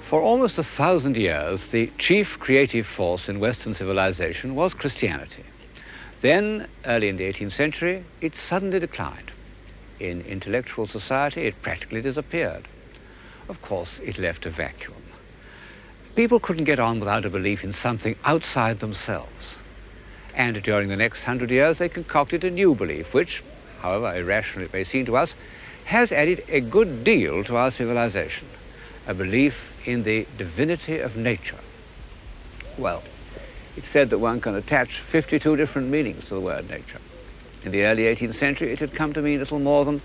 For almost 1,000 years, the chief creative force in Western civilization was Christianity. Then, early in the 18th century, it suddenly declined. In intellectual society, it practically disappeared. Of course, it left a vacuum. People couldn't get on without a belief in something outside themselves. And during the next 100 years, they concocted a new belief, which, however irrational it may seem to us, has added a good deal to our civilization. A belief in the divinity of nature. Well, it's said that one can attach 52 different meanings to the word nature. In the early 18th century, it had come to mean little more than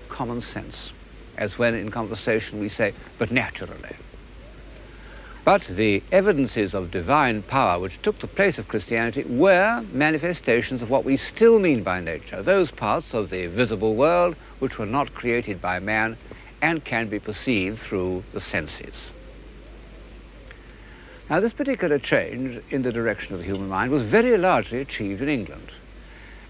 common sense, as when in conversation we say, but naturally. But the evidences of divine power which took the place of Christianity were manifestations of what we still mean by nature, those parts of the visible world which were not created by man and can be perceived through the senses. Now, this particular change in the direction of the human mind was very largely achieved in England.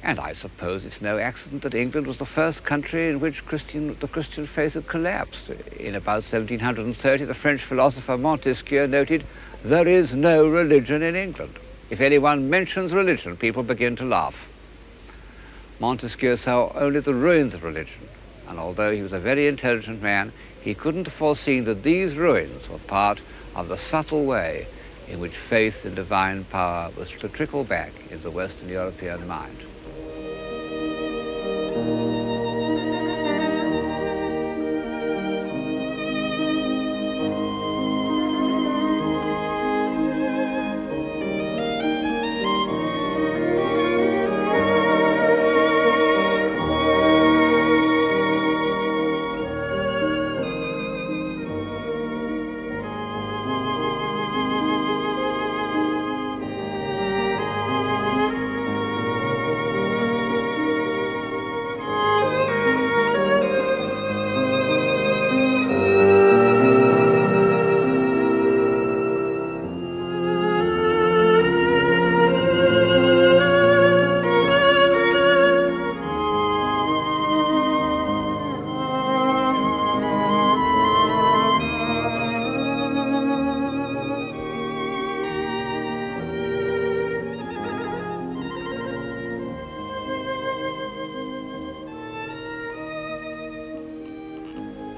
And I suppose it's no accident that England was the first country in which the Christian faith had collapsed. In about 1730, the French philosopher Montesquieu noted, "There is no religion in England. If anyone mentions religion, people begin to laugh." Montesquieu saw only the ruins of religion, and although he was a very intelligent man, he couldn't have foreseen that these ruins were part of the subtle way in which faith in divine power was to trickle back into the Western European mind.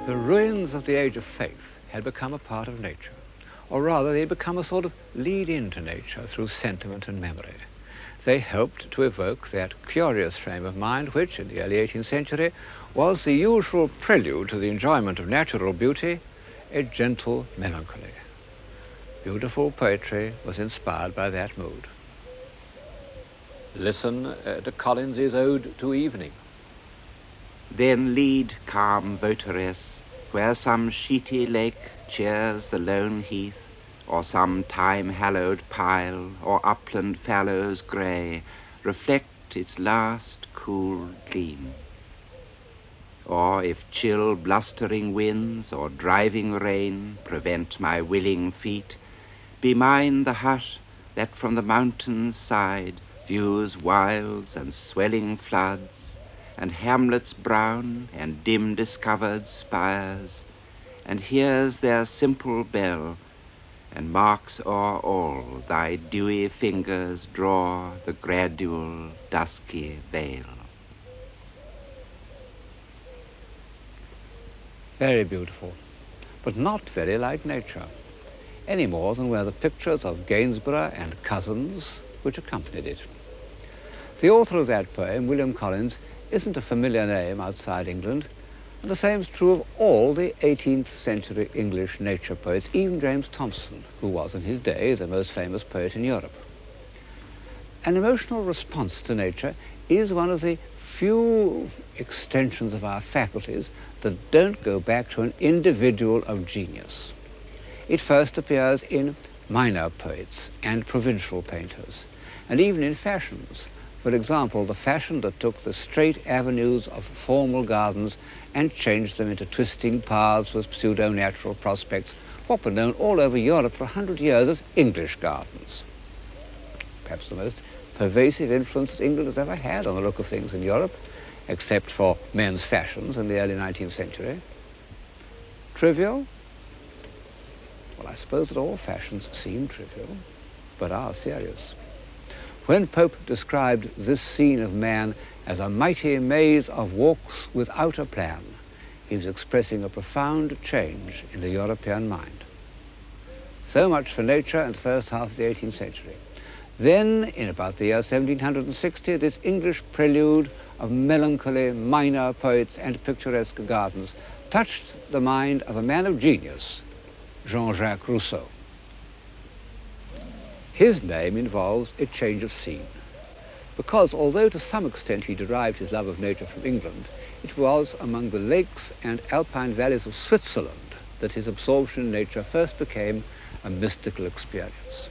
The ruins of the age of faith had become a part of nature, or rather they had become a sort of lead-in to nature through sentiment and memory. They helped to evoke that curious frame of mind which, in the early 18th century, was the usual prelude to the enjoyment of natural beauty, a gentle melancholy. Beautiful poetry was inspired by that mood. Listen to Collins's Ode to Evening. Then lead, calm votaress, where some sheety lake cheers the lone heath, or some time-hallowed pile, or upland fallows grey, reflect its last cool gleam. Or if chill blustering winds or driving rain prevent my willing feet, be mine the hut that from the mountain's side views wilds and swelling floods, and hamlets brown and dim-discovered spires, and hears their simple bell, and marks o'er all thy dewy fingers draw the gradual dusky veil. Very beautiful, but not very like nature, any more than were the pictures of Gainsborough and Cousins which accompanied it. The author of that poem, William Collins, isn't a familiar name outside England, and the same is true of all the 18th century English nature poets, even James Thomson, who was in his day the most famous poet in Europe. An emotional response to nature is one of the few extensions of our faculties that don't go back to an individual of genius. It first appears in minor poets and provincial painters, and even in fashions. For example, the fashion that took the straight avenues of formal gardens and changed them into twisting paths with pseudo-natural prospects, what were known all over Europe for 100 years as English gardens. Perhaps the most pervasive influence that England has ever had on the look of things in Europe, except for men's fashions in the early 19th century. Trivial? Well, I suppose that all fashions seem trivial, but are serious. When Pope described this scene of man as a mighty maze of walks without a plan, he was expressing a profound change in the European mind. So much for nature in the first half of the 18th century. Then, in about the year 1760, this English prelude of melancholy minor poets and picturesque gardens touched the mind of a man of genius, Jean-Jacques Rousseau. His name involves a change of scene, because although to some extent he derived his love of nature from England, it was among the lakes and alpine valleys of Switzerland that his absorption in nature first became a mystical experience.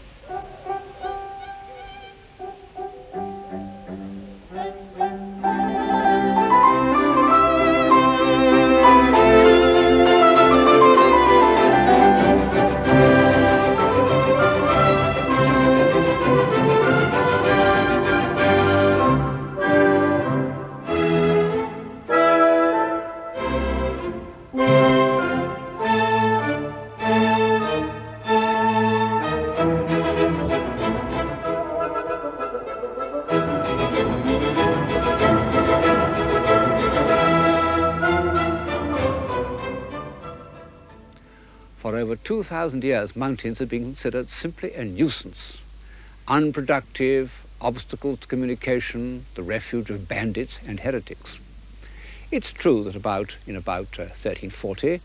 For over 2,000 years, mountains had been considered simply a nuisance, unproductive, obstacle to communication, the refuge of bandits and heretics. It's true that in about 1340,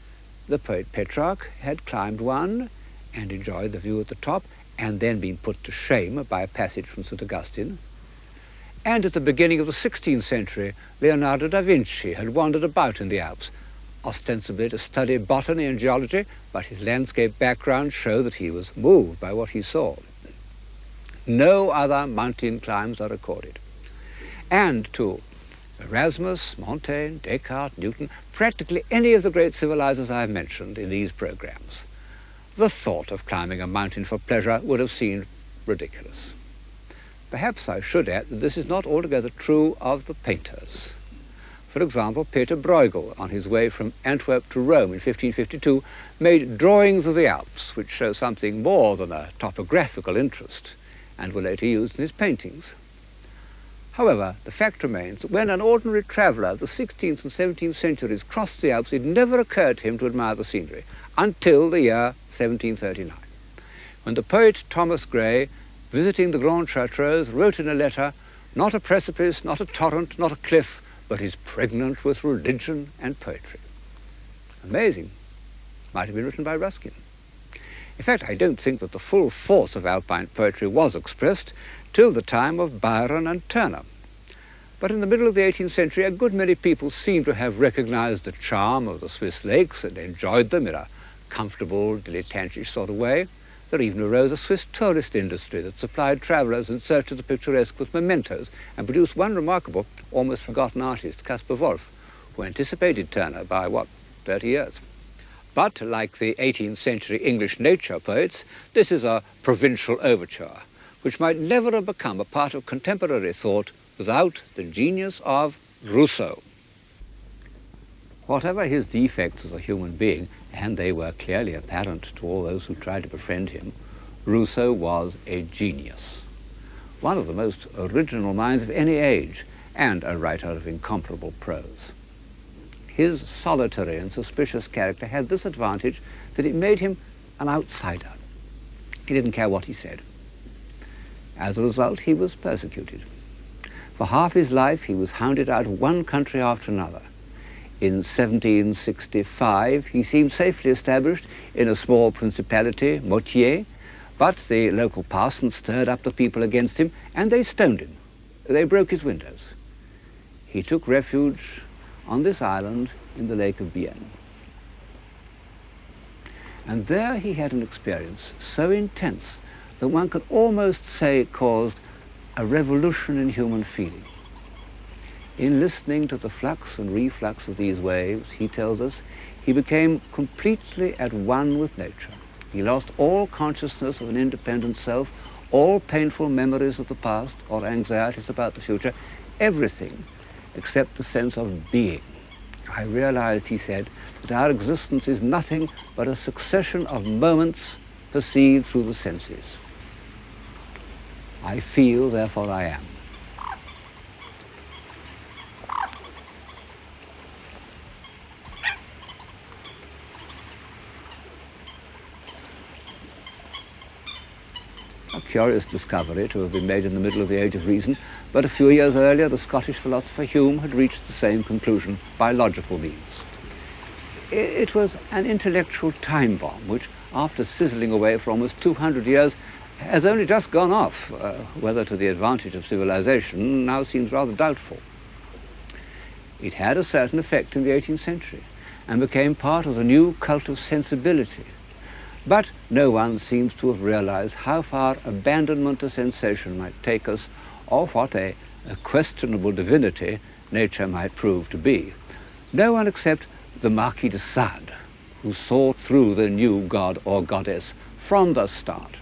the poet Petrarch had climbed one and enjoyed the view at the top, and then been put to shame by a passage from St. Augustine. And at the beginning of the 16th century, Leonardo da Vinci had wandered about in the Alps, ostensibly to study botany and geology, but his landscape background showed that he was moved by what he saw. No other mountain climbs are recorded. And to Erasmus, Montaigne, Descartes, Newton, practically any of the great civilizers I have mentioned in these programs, the thought of climbing a mountain for pleasure would have seemed ridiculous. Perhaps I should add that this is not altogether true of the painters. For example, Peter Bruegel, on his way from Antwerp to Rome in 1552, made drawings of the Alps, which show something more than a topographical interest, and were later used in his paintings. However, the fact remains that when an ordinary traveller of the 16th and 17th centuries crossed the Alps, it never occurred to him to admire the scenery, until the year 1739, when the poet Thomas Gray, visiting the Grand Chartreuse, wrote in a letter, "Not a precipice, not a torrent, not a cliff, but is pregnant with religion and poetry." Amazing. Might have been written by Ruskin. In fact, I don't think that the full force of Alpine poetry was expressed till the time of Byron and Turner. But in the middle of the 18th century, a good many people seem to have recognized the charm of the Swiss lakes and enjoyed them in a comfortable, dilettantish sort of way. There even arose a Swiss tourist industry that supplied travelers in search of the picturesque with mementos and produced one remarkable, almost forgotten artist, Caspar Wolff, who anticipated Turner by, 30 years. But like the 18th century English nature poets, this is a provincial overture, which might never have become a part of contemporary thought without the genius of Rousseau. Whatever his defects as a human being, and they were clearly apparent to all those who tried to befriend him, Rousseau was a genius, one of the most original minds of any age, and a writer of incomparable prose. His solitary and suspicious character had this advantage, that it made him an outsider. He didn't care what he said. As a result, he was persecuted. For half his life, he was hounded out of one country after another. In 1765, he seemed safely established in a small principality, Motier, but the local parsons stirred up the people against him, and they stoned him. They broke his windows. He took refuge on this island in the Lake of Bienne. And there he had an experience so intense that one could almost say it caused a revolution in human feeling. In listening to the flux and reflux of these waves, he tells us, he became completely at one with nature. He lost all consciousness of an independent self, all painful memories of the past or anxieties about the future, everything except the sense of being, I realized, he said, that our existence is nothing but a succession of moments perceived through the senses. I feel, therefore I am. A curious discovery to have been made in the middle of the Age of Reason, but a few years earlier the Scottish philosopher Hume had reached the same conclusion by logical means. It was an intellectual time bomb which, after sizzling away for almost 200 years, has only just gone off. Whether to the advantage of civilization now seems rather doubtful. It had a certain effect in the 18th century and became part of the new cult of sensibility. But no one seems to have realized how far abandonment to sensation might take us, or what a questionable divinity nature might prove to be. No one except the Marquis de Sade, who saw through the new god or goddess from the start.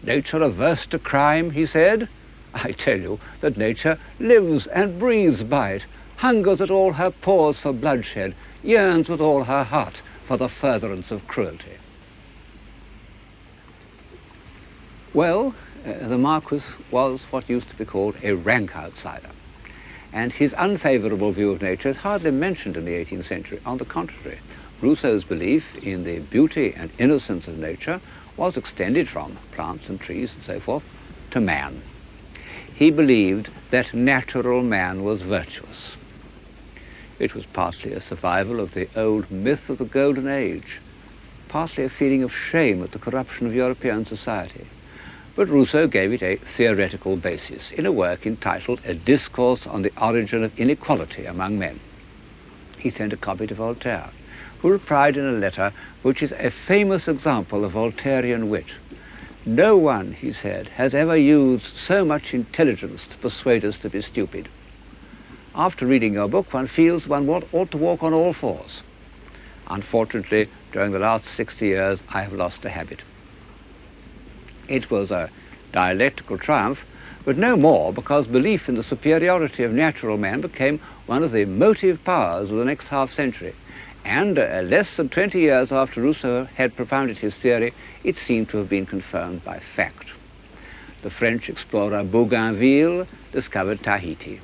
Nature averse to crime, he said. I tell you that nature lives and breathes by it, hungers at all her pores for bloodshed, yearns with all her heart for the furtherance of cruelty. Well, the Marquis was what used to be called a rank outsider, and his unfavourable view of nature is hardly mentioned in the 18th century. On the contrary, Rousseau's belief in the beauty and innocence of nature was extended from plants and trees and so forth to man. He believed that natural man was virtuous. It was partly a survival of the old myth of the Golden Age, partly a feeling of shame at the corruption of European society. But Rousseau gave it a theoretical basis in a work entitled A Discourse on the Origin of Inequality Among Men. He sent a copy to Voltaire, who replied in a letter which is a famous example of Voltairean wit. No one, he said, has ever used so much intelligence to persuade us to be stupid. After reading your book, one feels one ought to walk on all fours. Unfortunately, during the last 60 years, I have lost the habit. It was a dialectical triumph, but no more, because belief in the superiority of natural man became one of the motive powers of the next half-century. And less than 20 years after Rousseau had propounded his theory, it seemed to have been confirmed by fact. The French explorer Bougainville discovered Tahiti,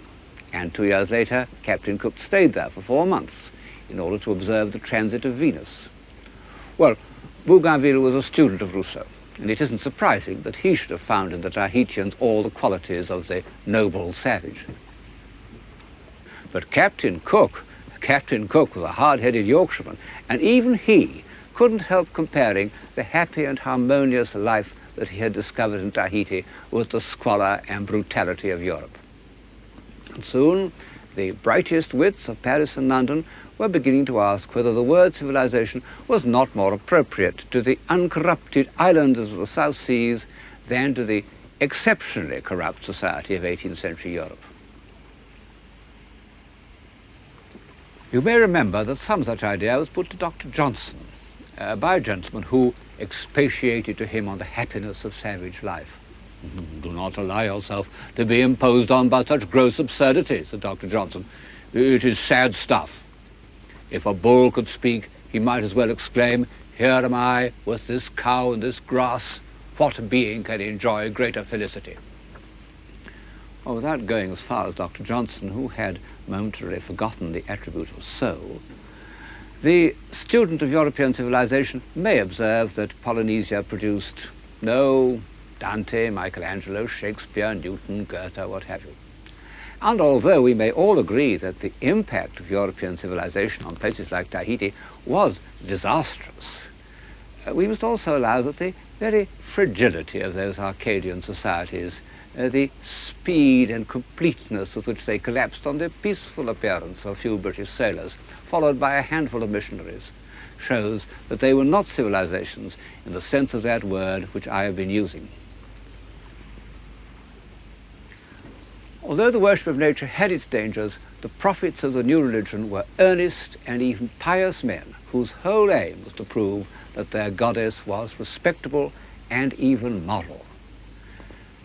and 2 years later, Captain Cook stayed there for 4 months in order to observe the transit of Venus. Well, Bougainville was a student of Rousseau, and it isn't surprising that he should have found in the Tahitians all the qualities of the noble savage. But Captain Cook was a hard-headed Yorkshireman, and even he couldn't help comparing the happy and harmonious life that he had discovered in Tahiti with the squalor and brutality of Europe. And soon, the brightest wits of Paris and London were beginning to ask whether the word civilization was not more appropriate to the uncorrupted islanders of the South Seas than to the exceptionally corrupt society of 18th century Europe. You may remember that some such idea was put to Dr. Johnson by a gentleman who expatiated to him on the happiness of savage life. Do not allow yourself to be imposed on by such gross absurdity, said Dr. Johnson. It is sad stuff. If a bull could speak, he might as well exclaim, "Here am I with this cow and this grass. What being can enjoy greater felicity?" Well, without going as far as Dr. Johnson, who had momentarily forgotten the attribute of soul, the student of European civilization may observe that Polynesia produced no Dante, Michelangelo, Shakespeare, Newton, Goethe, what have you. And although we may all agree that the impact of European civilization on places like Tahiti was disastrous, we must also allow that the very fragility of those Arcadian societies, the speed and completeness with which they collapsed on the peaceful appearance of a few British sailors, followed by a handful of missionaries, shows that they were not civilizations in the sense of that word which I have been using. Although the worship of nature had its dangers, the prophets of the new religion were earnest and even pious men whose whole aim was to prove that their goddess was respectable and even moral.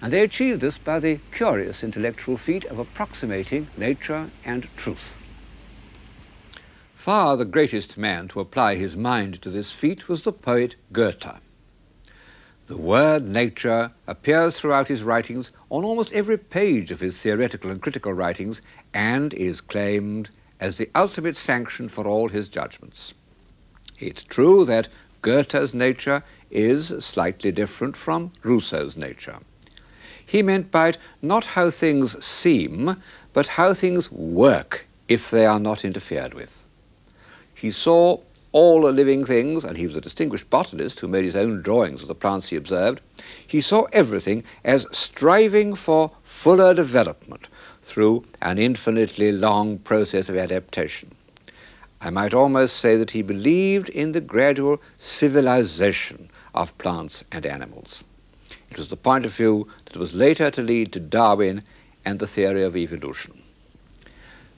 And they achieved this by the curious intellectual feat of approximating nature and truth. Far the greatest man to apply his mind to this feat was the poet Goethe. The word nature appears throughout his writings on almost every page of his theoretical and critical writings, and is claimed as the ultimate sanction for all his judgments. It's true that Goethe's nature is slightly different from Rousseau's nature. He meant by it not how things seem, but how things work if they are not interfered with. He saw all living things, and he was a distinguished botanist who made his own drawings of the plants he observed. He saw everything as striving for fuller development through an infinitely long process of adaptation. I might almost say that he believed in the gradual civilization of plants and animals. It was the point of view that was later to lead to Darwin and the theory of evolution.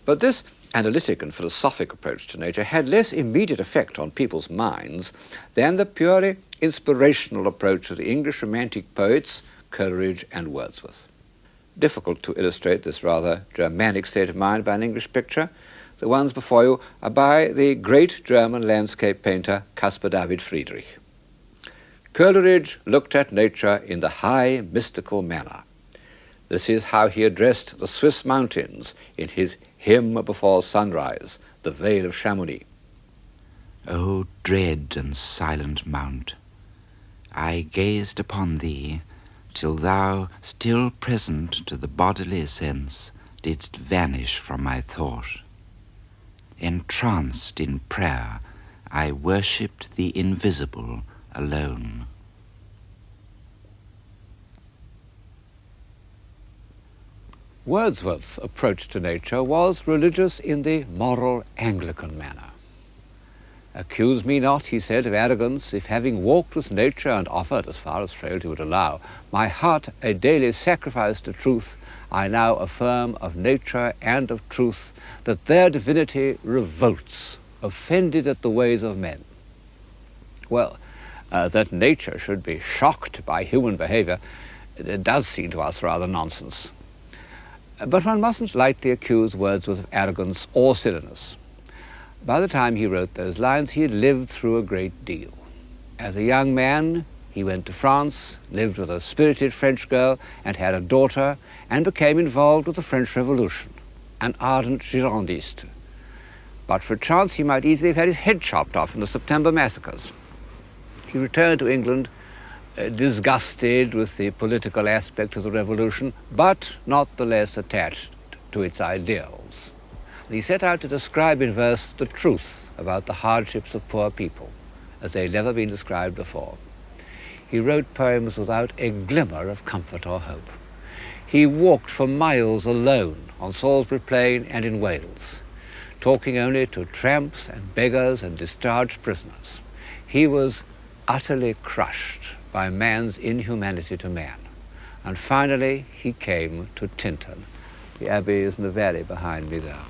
But this analytic and philosophic approach to nature had less immediate effect on people's minds than the purely inspirational approach of the English Romantic poets Coleridge and Wordsworth. Difficult to illustrate this rather Germanic state of mind by an English picture. The ones before you are by the great German landscape painter Caspar David Friedrich. Coleridge looked at nature in the high mystical manner. This is how he addressed the Swiss mountains in his Hymn Before Sunrise, the Vale of Chamonix. O dread and silent mount, I gazed upon thee till thou, still present to the bodily sense, didst vanish from my thought. Entranced in prayer, I worshipped the invisible alone. Wordsworth's approach to nature was religious in the moral Anglican manner. Accuse me not, he said, of arrogance, if having walked with nature and offered, as far as frailty would allow, my heart a daily sacrifice to truth, I now affirm of nature and of truth that their divinity revolts, offended at the ways of men. Well, that nature should be shocked by human behavior, it does seem to us rather nonsense. But one mustn't lightly accuse Wordsworth of arrogance or silliness. By the time he wrote those lines, he had lived through a great deal. As a young man, he went to France, lived with a spirited French girl, and had a daughter, and became involved with the French Revolution, an ardent Girondist. But for a chance, he might easily have had his head chopped off in the September massacres. He returned to England disgusted with the political aspect of the revolution, but not the less attached to its ideals. And he set out to describe in verse the truth about the hardships of poor people, as they had never been described before. He wrote poems without a glimmer of comfort or hope. He walked for miles alone on Salisbury Plain and in Wales, talking only to tramps and beggars and discharged prisoners. He was utterly crushed by man's inhumanity to man. And finally, he came to Tintern. The abbey is in the valley behind me there.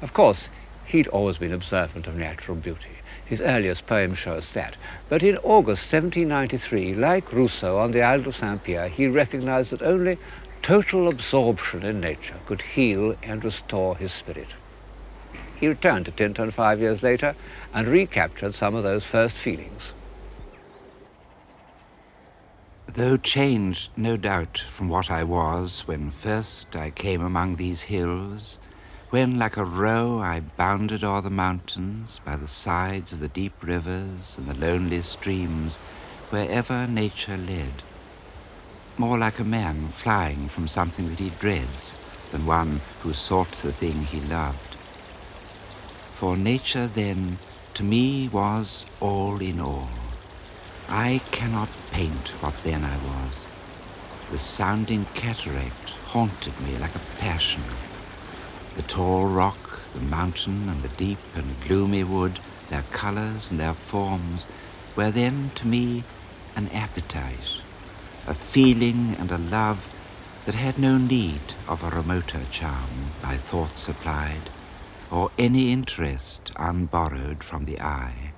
Of course, he'd always been observant of natural beauty. His earliest poems show us that. But in August 1793, like Rousseau on the Isle of Saint-Pierre, he recognized that only total absorption in nature could heal and restore his spirit. He returned to Tintern 5 years later and recaptured some of those first feelings. Though changed, no doubt, from what I was when first I came among these hills, when like a roe I bounded o'er the mountains, by the sides of the deep rivers and the lonely streams, wherever nature led, more like a man flying from something that he dreads than one who sought the thing he loved. For nature then to me was all in all. I cannot paint what then I was. The sounding cataract haunted me like a passion. The tall rock, the mountain, and the deep and gloomy wood, their colors and their forms, were then to me an appetite, a feeling and a love that had no need of a remoter charm by thought supplied, or any interest unborrowed from the eye.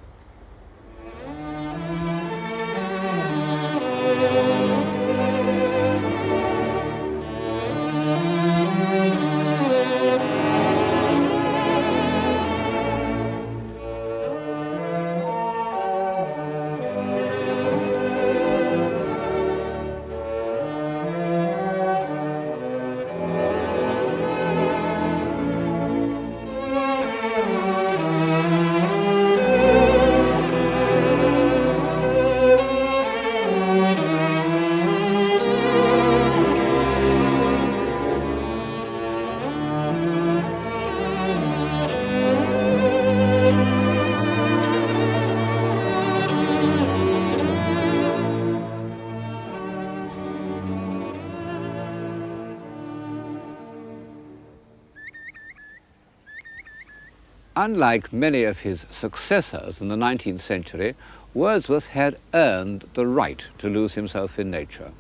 Unlike many of his successors in the 19th century, Wordsworth had earned the right to lose himself in nature.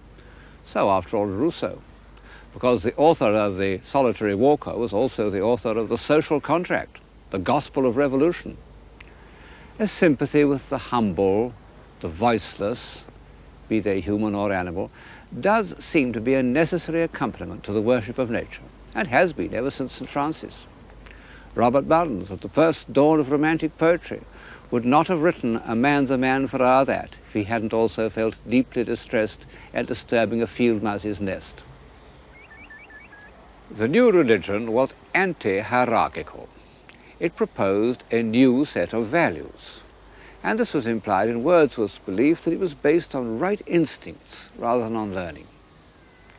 So, after all, Rousseau, because the author of The Solitary Walker was also the author of The Social Contract, the Gospel of Revolution. A sympathy with the humble, the voiceless, be they human or animal, does seem to be a necessary accompaniment to the worship of nature, and has been ever since St. Francis. Robert Burns, at the first dawn of romantic poetry, would not have written "A man's a man for a' that" if he hadn't also felt deeply distressed at disturbing a field mouse's nest. The new religion was anti-hierarchical. It proposed a new set of values, and this was implied in Wordsworth's belief that it was based on right instincts rather than on learning.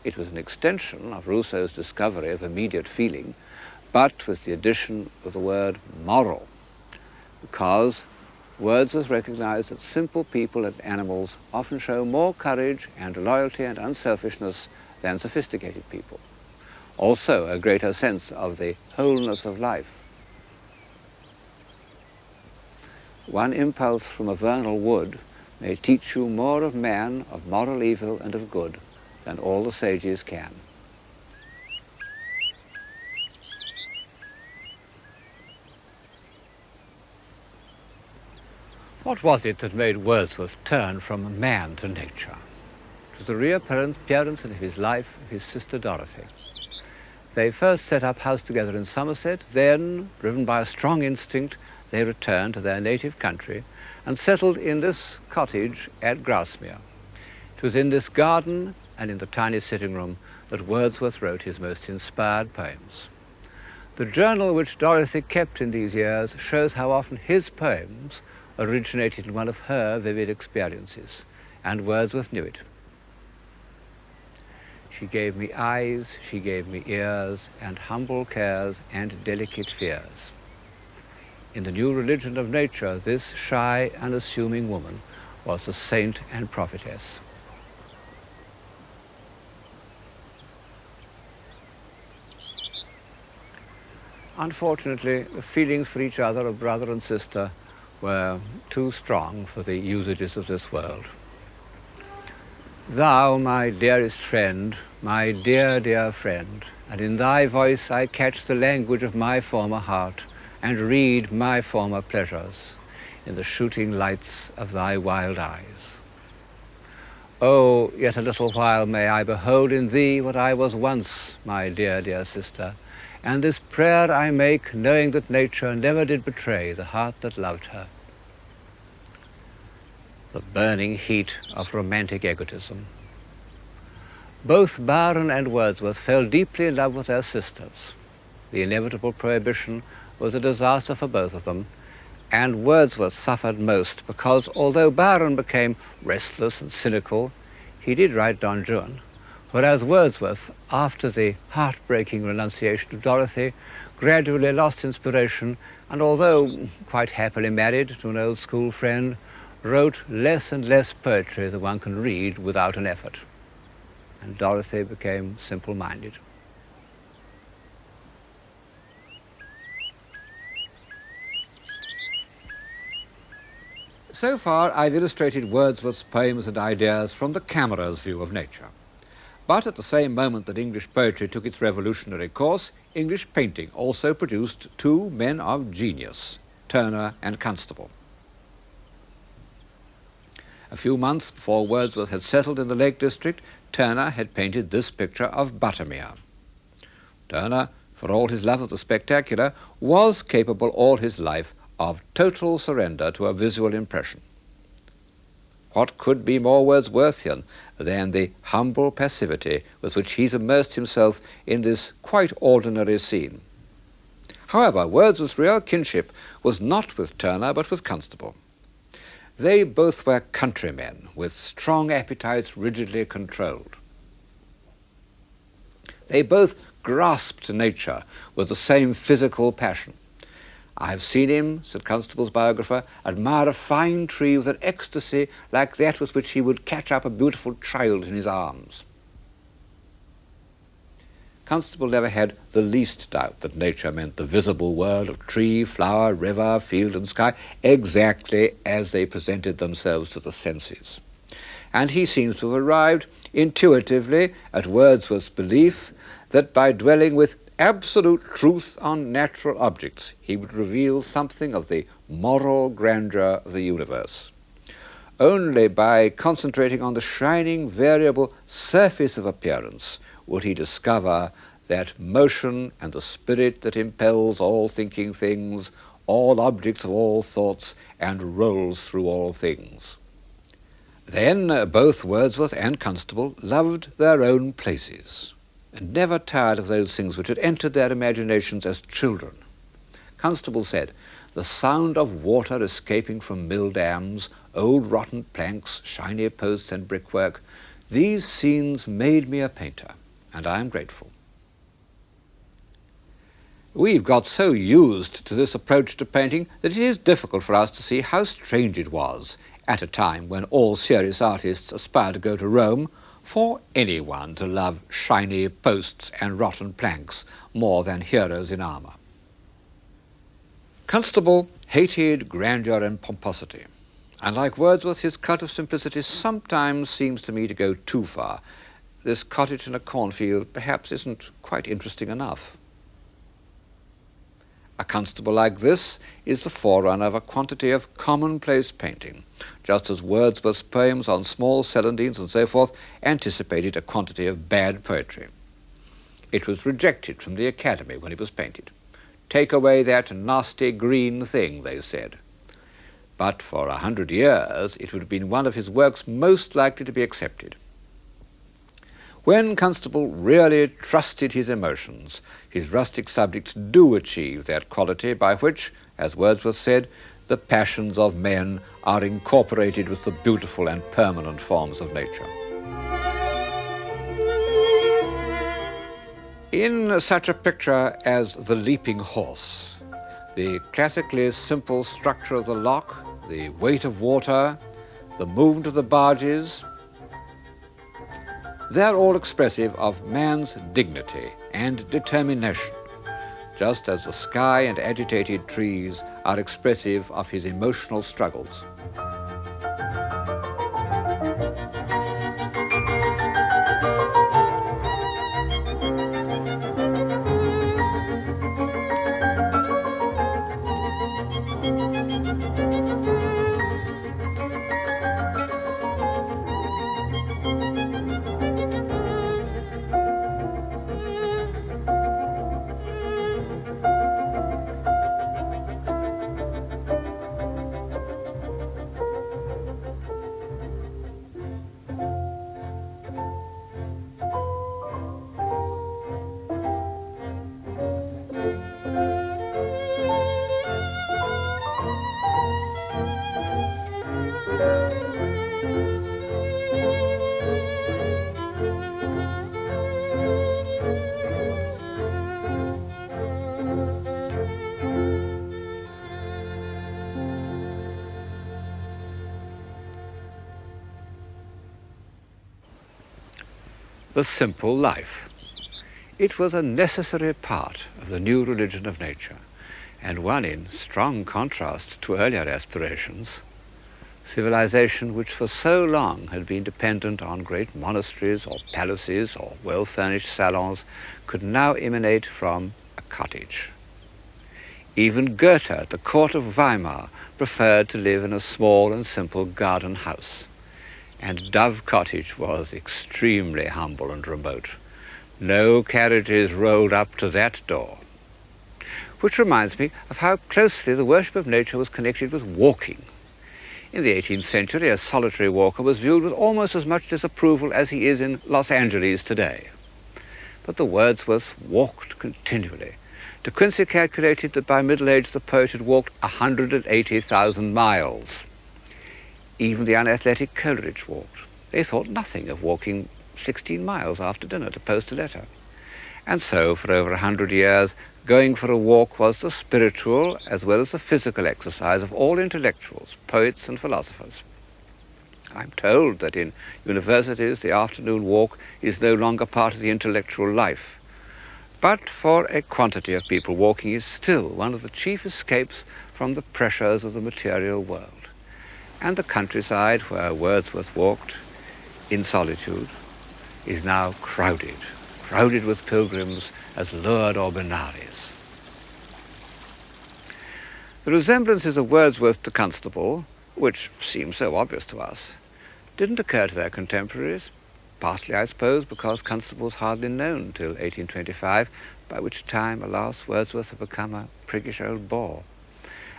It was an extension of Rousseau's discovery of immediate feeling, but with the addition of the word moral, because Wordsworth recognized that simple people and animals often show more courage and loyalty and unselfishness than sophisticated people. Also, a greater sense of the wholeness of life. One impulse from a vernal wood may teach you more of man, of moral evil and of good, than all the sages can. What was it that made Wordsworth turn from man to nature? It was the reappearance in his life of his sister Dorothy. They first set up house together in Somerset, then, driven by a strong instinct, they returned to their native country and settled in this cottage at Grasmere. It was in this garden and in the tiny sitting room that Wordsworth wrote his most inspired poems. The journal which Dorothy kept in these years shows how often his poems originated in one of her vivid experiences, and Wordsworth knew it. She gave me eyes, she gave me ears, and humble cares and delicate fears. In the new religion of nature, this shy, unassuming woman was the saint and prophetess. Unfortunately, the feelings for each other of brother and sister were too strong for the usages of this world. Thou, my dearest friend, my dear, dear friend, and in thy voice I catch the language of my former heart, and read my former pleasures in the shooting lights of thy wild eyes. Oh, yet a little while may I behold in thee what I was once, my dear, dear sister, and this prayer I make, knowing that nature never did betray the heart that loved her. The burning heat of romantic egotism. Both Byron and Wordsworth fell deeply in love with their sisters. The inevitable prohibition was a disaster for both of them, and Wordsworth suffered most because although Byron became restless and cynical, he did write Don Juan, whereas Wordsworth, after the heartbreaking renunciation of Dorothy, gradually lost inspiration and, although quite happily married to an old school friend, wrote less and less poetry that one can read without an effort. And Dorothy became simple-minded. So far, I've illustrated Wordsworth's poems and ideas from the camera's view of nature. But at the same moment that English poetry took its revolutionary course, English painting also produced two men of genius, Turner and Constable. A few months before Wordsworth had settled in the Lake District, Turner had painted this picture of Buttermere. Turner, for all his love of the spectacular, was capable all his life of total surrender to a visual impression. What could be more Wordsworthian than the humble passivity with which he's immersed himself in this quite ordinary scene? However, Wordsworth's real kinship was not with Turner but with Constable. They both were countrymen with strong appetites rigidly controlled. They both grasped nature with the same physical passion. I have seen him, said Constable's biographer, admire a fine tree with an ecstasy like that with which he would catch up a beautiful child in his arms. Constable never had the least doubt that nature meant the visible world of tree, flower, river, field and sky, exactly as they presented themselves to the senses. And he seems to have arrived intuitively at Wordsworth's belief that by dwelling with absolute truth on natural objects, he would reveal something of the moral grandeur of the universe. Only by concentrating on the shining, variable surface of appearance would he discover that motion and the spirit that impels all thinking things, all objects of all thoughts, and rolls through all things. Then both Wordsworth and Constable loved their own places, and never tired of those things which had entered their imaginations as children. Constable said, "The sound of water escaping from mill dams, old rotten planks, shiny posts and brickwork, these scenes made me a painter, and I am grateful." We've got so used to this approach to painting that it is difficult for us to see how strange it was, at a time when all serious artists aspire to go to Rome, for anyone to love shiny posts and rotten planks more than heroes in armour. Constable hated grandeur and pomposity, and like Wordsworth, his cult of simplicity sometimes seems to me to go too far. This cottage in a cornfield perhaps isn't quite interesting enough. A constable like this is the forerunner of a quantity of commonplace painting, just as Wordsworth's poems on small celandines and so forth anticipated a quantity of bad poetry. It was rejected from the Academy when it was painted. "Take away that nasty green thing," they said. But for 100 years it would have been one of his works most likely to be accepted. When Constable really trusted his emotions, his rustic subjects do achieve that quality by which, as Wordsworth said, the passions of men are incorporated with the beautiful and permanent forms of nature. In such a picture as The Leaping Horse, the classically simple structure of the lock, the weight of water, the movement of the barges, they're all expressive of man's dignity and determination, just as the sky and agitated trees are expressive of his emotional struggles. The simple life. It was a necessary part of the new religion of nature, and one in strong contrast to earlier aspirations. Civilization, which for so long had been dependent on great monasteries or palaces or well-furnished salons, could now emanate from a cottage. Even Goethe at the court of Weimar preferred to live in a small and simple garden house. And Dove Cottage was extremely humble and remote. No carriages rolled up to that door. Which reminds me of how closely the worship of nature was connected with walking. In the 18th century, a solitary walker was viewed with almost as much disapproval as he is in Los Angeles today. But the Wordsworths walked continually. De Quincey calculated that by middle age the poet had walked 180,000 miles. Even the unathletic Coleridge walked. They thought nothing of walking 16 miles after dinner to post a letter. And so, for over 100 years, going for a walk was the spiritual as well as the physical exercise of all intellectuals, poets and philosophers. I'm told that in universities the afternoon walk is no longer part of the intellectual life. but for a quantity of people, walking is still one of the chief escapes from the pressures of the material world. And the countryside where Wordsworth walked in solitude is now crowded with pilgrims as lured or Benares. The resemblances of Wordsworth to Constable, which seem so obvious to us, didn't occur to their contemporaries, partly, I suppose, because Constable was hardly known till 1825, by which time, alas, Wordsworth had become a priggish old bore,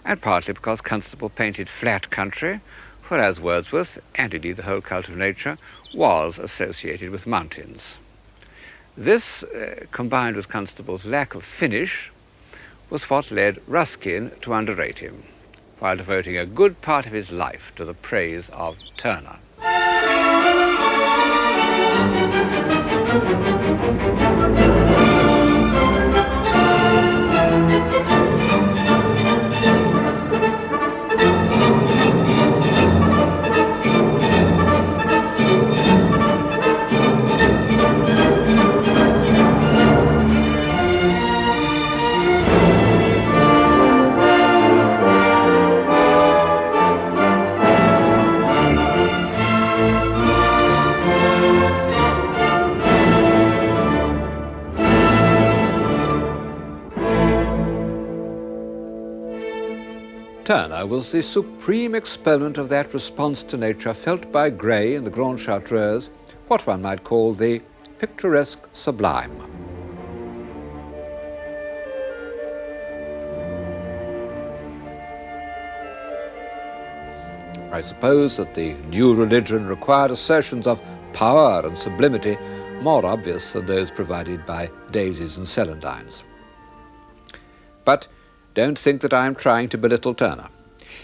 and partly because Constable painted flat country, whereas Wordsworth, and indeed the whole cult of nature, was associated with mountains. This, combined with Constable's lack of finish, was what led Ruskin to underrate him, while devoting a good part of his life to the praise of Turner. Turner was the supreme exponent of that response to nature felt by Gray in the Grande Chartreuse, what one might call the picturesque sublime. I suppose that the new religion required assertions of power and sublimity more obvious than those provided by daisies and celandines. But don't think that I am trying to belittle Turner.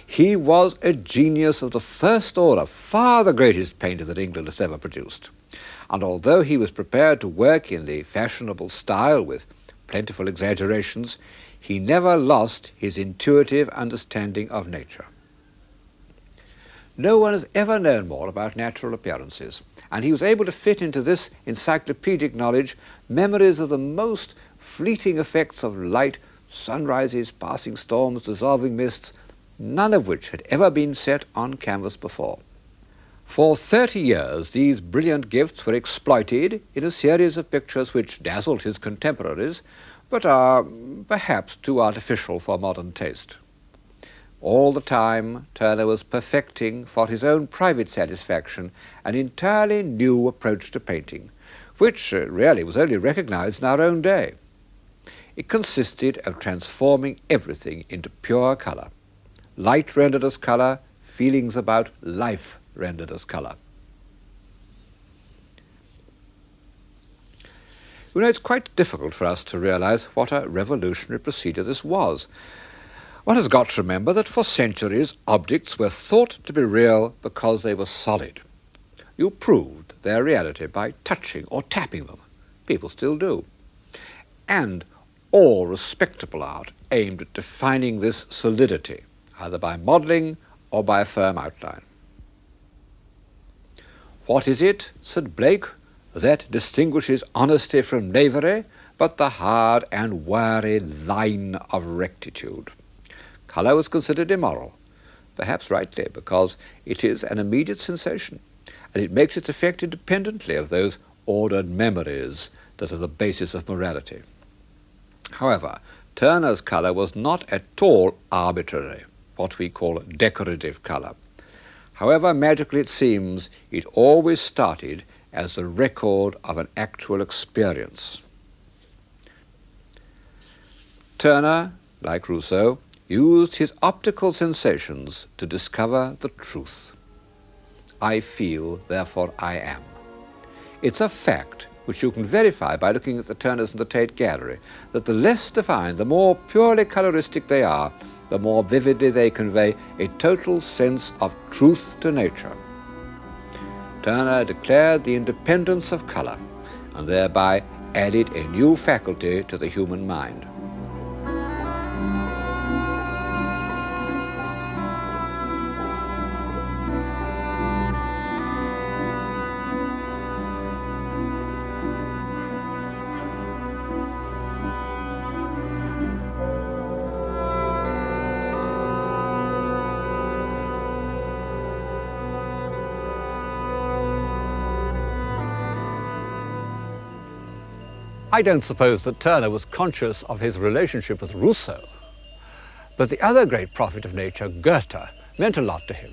He was a genius of the first order, far the greatest painter that England has ever produced. And although he was prepared to work in the fashionable style with plentiful exaggerations, he never lost his intuitive understanding of nature. No one has ever known more about natural appearances, and he was able to fit into this encyclopedic knowledge memories of the most fleeting effects of light, sunrises, passing storms, dissolving mists, none of which had ever been set on canvas before. For 30 years, these brilliant gifts were exploited in a series of pictures which dazzled his contemporaries, but are perhaps too artificial for modern taste. All the time, Turner was perfecting, for his own private satisfaction, an entirely new approach to painting, which really was only recognized in our own day. It consisted of transforming everything into pure color. Light rendered as color, feelings about life rendered as color. You know, it's quite difficult for us to realize what a revolutionary procedure this was. One has got to remember that for centuries objects were thought to be real because they were solid. You proved their reality by touching or tapping them. People still do. And all respectable art aimed at defining this solidity, either by modelling or by a firm outline. What is it, said Blake, that distinguishes honesty from knavery, but the hard and wary line of rectitude? Colour was considered immoral, perhaps rightly, because it is an immediate sensation, and it makes its effect independently of those ordered memories that are the basis of morality. However, Turner's colour was not at all arbitrary, what we call decorative colour. However magical it seems, it always started as the record of an actual experience. Turner, like Rousseau, used his optical sensations to discover the truth. I feel, therefore I am. It's a fact which you can verify by looking at the Turners in the Tate Gallery, that the less defined, the more purely coloristic they are, the more vividly they convey a total sense of truth to nature. Turner declared the independence of colour, and thereby added a new faculty to the human mind. I don't suppose that Turner was conscious of his relationship with Rousseau, but the other great prophet of nature, Goethe, meant a lot to him.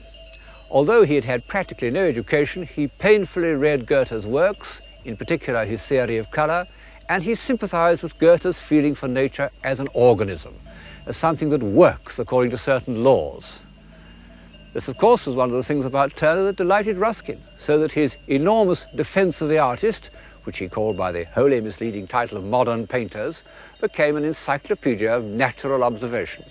Although he had had practically no education, he painfully read Goethe's works, in particular his theory of colour, and he sympathized with Goethe's feeling for nature as an organism, as something that works according to certain laws. This, of course, was one of the things about Turner that delighted Ruskin, so that his enormous defence of the artist, which he called by the wholly misleading title of Modern Painters, became an encyclopedia of natural observation.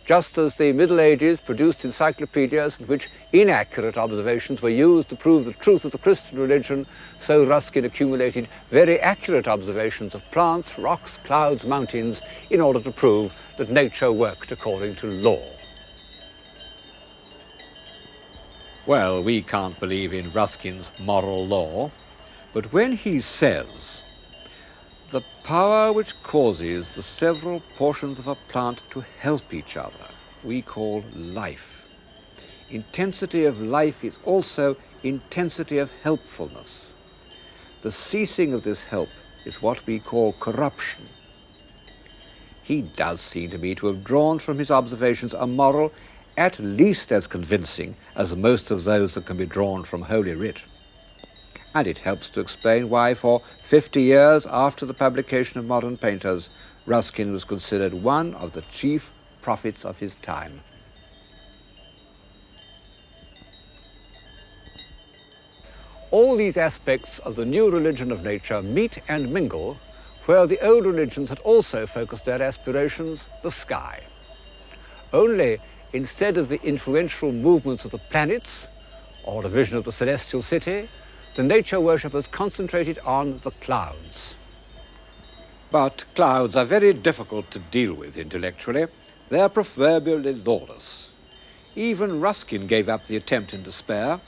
Just as the Middle Ages produced encyclopedias in which inaccurate observations were used to prove the truth of the Christian religion, so Ruskin accumulated very accurate observations of plants, rocks, clouds, mountains, in order to prove that nature worked according to law. Well, we can't believe in Ruskin's moral law, but when he says, "The power which causes the several portions of a plant to help each other, we call life. Intensity of life is also intensity of helpfulness. The ceasing of this help is what we call corruption." He does seem to me to have drawn from his observations a moral at least as convincing as most of those that can be drawn from Holy Writ. And it helps to explain why for 50 years after the publication of Modern Painters, Ruskin was considered one of the chief prophets of his time. All these aspects of the new religion of nature meet and mingle where the old religions had also focused their aspirations, the sky. Only instead of the influential movements of the planets or the vision of the celestial city, the nature worshippers concentrated on the clouds. But clouds are very difficult to deal with intellectually. They're proverbially lawless. Even Ruskin gave up the attempt in despair.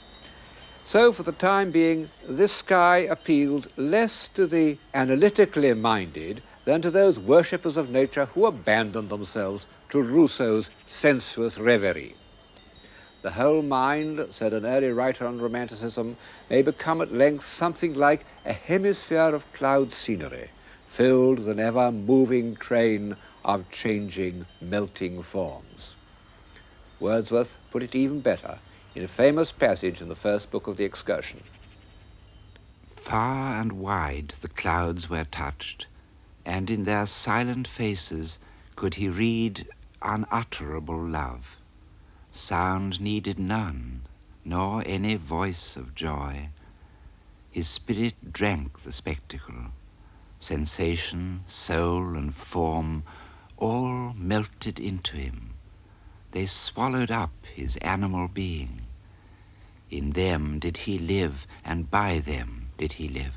So for the time being, this sky appealed less to the analytically minded than to those worshippers of nature who abandoned themselves to Rousseau's sensuous reverie. The whole mind, said an early writer on Romanticism, may become at length something like a hemisphere of cloud scenery, filled with an ever-moving train of changing, melting forms. Wordsworth put it even better in a famous passage in the first book of the Excursion. Far and wide the clouds were touched, and in their silent faces could he read unutterable love. Sound needed none, nor any voice of joy. His spirit drank the spectacle. Sensation, soul, and form all melted into him. They swallowed up his animal being. In them did he live, and by them did he live.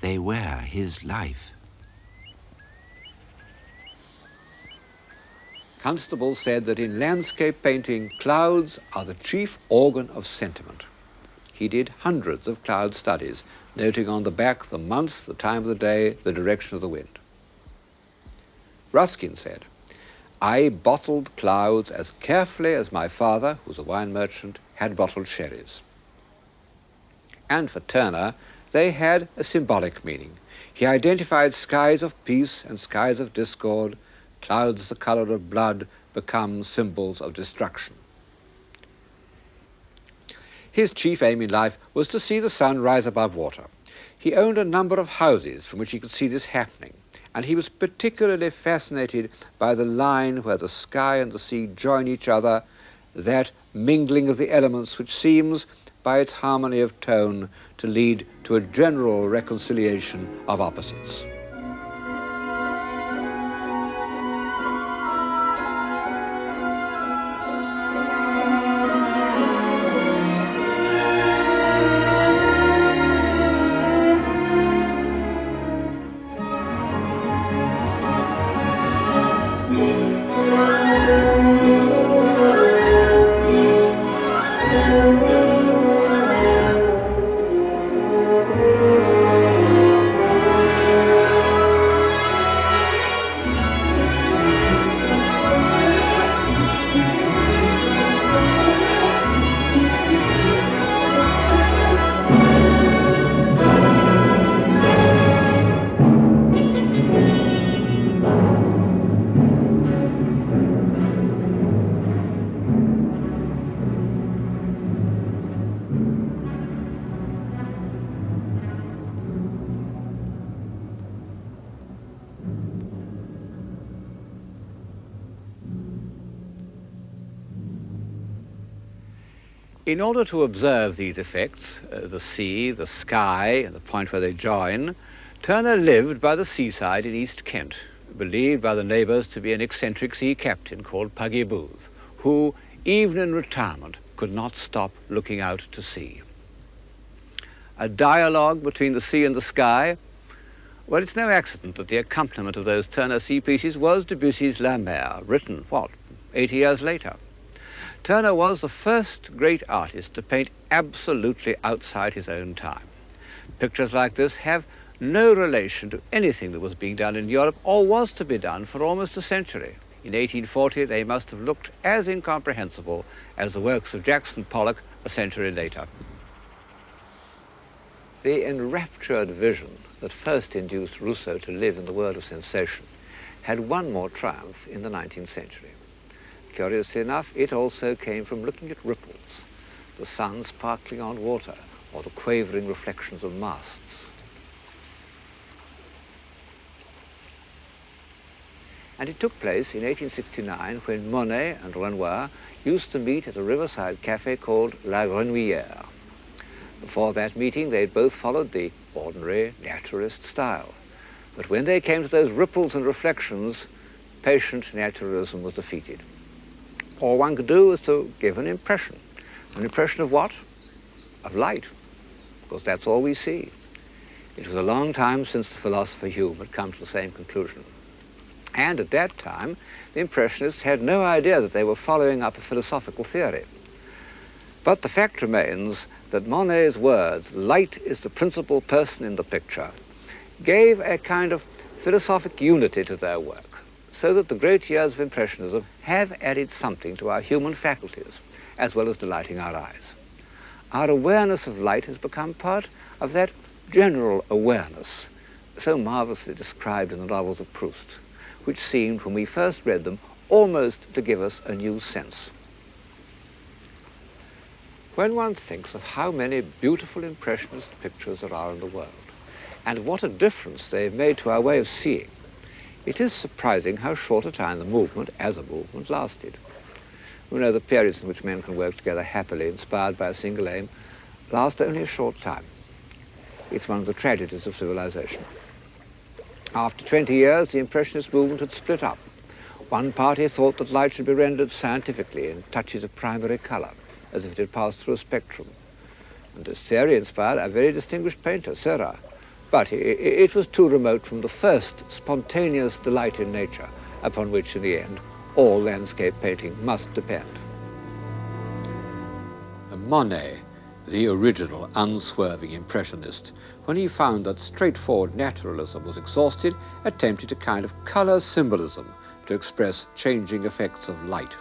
They were his life. Constable said that in landscape painting, clouds are the chief organ of sentiment. He did hundreds of cloud studies, noting on the back the month, the time of the day, the direction of the wind. Ruskin said, "I bottled clouds as carefully as my father, who was a wine merchant, had bottled sherries." And for Turner, they had a symbolic meaning. He identified skies of peace and skies of discord. Clouds the color of blood become symbols of destruction. His chief aim in life was to see the sun rise above water. He owned a number of houses from which he could see this happening, and he was particularly fascinated by the line where the sky and the sea join each other, that mingling of the elements which seems, by its harmony of tone, to lead to a general reconciliation of opposites. In order to observe these effects, the sea, the sky, and the point where they join, Turner lived by the seaside in East Kent, believed by the neighbours to be an eccentric sea captain called Puggy Booth, who, even in retirement, could not stop looking out to sea. A dialogue between the sea and the sky. Well, it's no accident that the accompaniment of those Turner sea pieces was Debussy's La Mer, written, 80 years later. Turner was the first great artist to paint absolutely outside his own time. Pictures like this have no relation to anything that was being done in Europe or was to be done for almost a century. In 1840, they must have looked as incomprehensible as the works of Jackson Pollock a century later. The enraptured vision that first induced Rousseau to live in the world of sensation had one more triumph in the 19th century. Curiously enough, it also came from looking at ripples, the sun sparkling on water, or the quavering reflections of masts. And it took place in 1869 when Monet and Renoir used to meet at a riverside cafe called La Grenouillère. Before that meeting, they'd both followed the ordinary naturalist style. But when they came to those ripples and reflections, patient naturalism was defeated. All one could do was to give an impression. An impression of what? Of light, because that's all we see. It was a long time since the philosopher Hume had come to the same conclusion. And at that time, the Impressionists had no idea that they were following up a philosophical theory. But the fact remains that Monet's words, light is the principal person in the picture, gave a kind of philosophic unity to their work, so that the great years of Impressionism have added something to our human faculties, as well as delighting our eyes. Our awareness of light has become part of that general awareness, so marvelously described in the novels of Proust, which seemed, when we first read them, almost to give us a new sense. When one thinks of how many beautiful Impressionist pictures there are in the world, and what a difference they've made to our way of seeing, it is surprising how short a time the movement, as a movement, lasted. We know the periods in which men can work together happily, inspired by a single aim, last only a short time. It's one of the tragedies of civilization. After 20 years, the Impressionist movement had split up. One party thought that light should be rendered scientifically in touches of primary color, as if it had passed through a spectrum. And this theory inspired a very distinguished painter, Seurat. But it was too remote from the first spontaneous delight in nature, upon which, in the end, all landscape painting must depend. Monet, the original unswerving Impressionist, when he found that straightforward naturalism was exhausted, attempted a kind of color symbolism to express changing effects of light.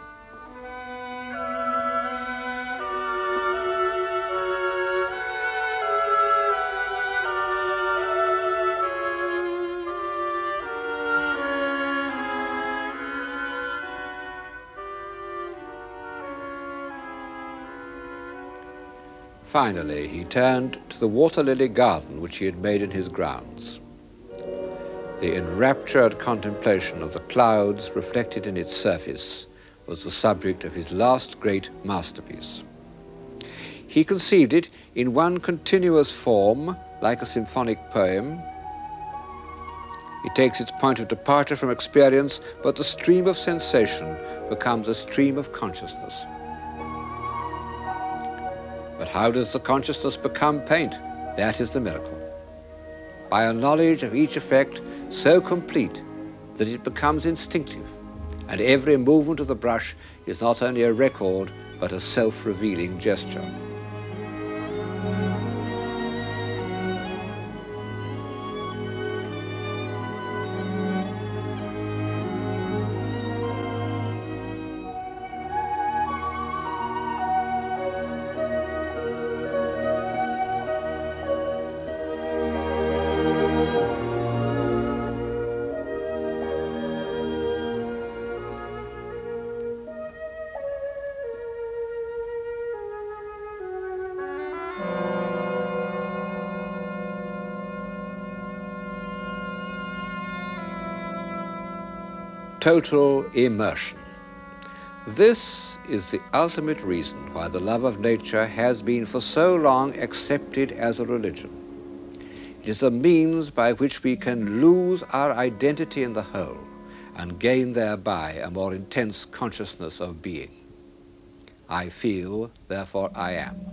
Finally, he turned to the water-lily garden which he had made in his grounds. The enraptured contemplation of the clouds reflected in its surface was the subject of his last great masterpiece. He conceived it in one continuous form, like a symphonic poem. It takes its point of departure from experience, but the stream of sensation becomes a stream of consciousness. But how does the consciousness become paint? That is the miracle. By a knowledge of each effect so complete that it becomes instinctive, and every movement of the brush is not only a record, but a self-revealing gesture. Total immersion. This is the ultimate reason why the love of nature has been for so long accepted as a religion. It is a means by which we can lose our identity in the whole and gain thereby a more intense consciousness of being. I feel, therefore I am.